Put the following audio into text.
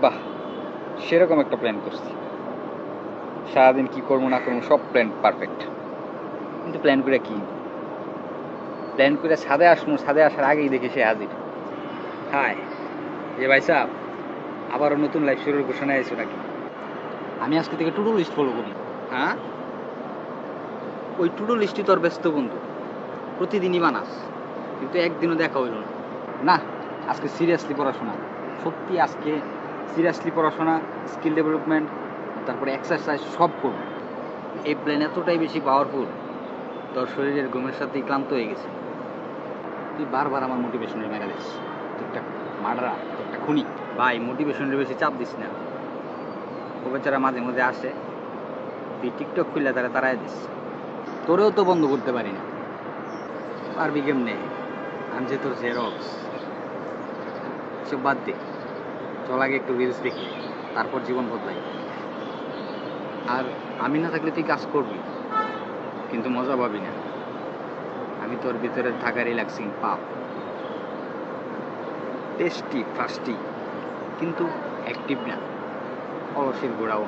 বাহ, সেরকম একটা প্ল্যান করছি। সারাদিন কি করবো না করবো সব প্ল্যান পারফেক্ট, কিন্তু প্ল্যান করে কি, প্ল্যান করে ছাদে আসবো, ছাদে আসার আগেই দেখি সে হাজির। হাই, যে ভাই সাহেব, আবারও নতুন লাইফ শুরুর ঘোষণা এসেছো নাকি? আমি আজকে থেকে টু ডু লিস্ট ফলো করি। হ্যাঁ, ওই টু ডু লিস্টই তোর ব্যস্ত বন্ধু, প্রতিদিনই বানাস, কিন্তু একদিনও দেখা হইল না। না, আজকে সিরিয়াসলি পড়াশোনা, সত্যি আজকে সিরিয়াসলি পড়াশোনা, স্কিল ডেভেলপমেন্ট, তারপরে এক্সারসাইজ সব করব। এই প্ল্যান এতটাই বেশি পাওয়ারফুল, তোর শরীরের ঘুমের সাথেই ক্লান্ত হয়ে গেছে। তুই বারবার আমার মোটিভেশনের মেরা দিস, তুই একটা মার্ডারা, তুই একটা খুনি। ভাই, মোটিভেশনের বেশি চাপ দিস না, ও বেচারা মাঝে মাঝে আসে, তুই টিকটক খুললে তারা তারাই দিস। তোরেও তো বন্ধ করতে পারি না, পারবি কেমনে? আমি যে তোর জেরক্স। সব বাদ দে, চল আগে একটু রিলস দেখি, তারপর জীবন বদলাই। আর আমি না থাকলে তুই কাজ করবি, কিন্তু মজা পাবি না। আমি তোর ভিতরে থাকা রিল্যাক্সিং পাপ, টেস্টি ফাস্টি, কিন্তু অ্যাক্টিভ না, অলসের গোড়াও।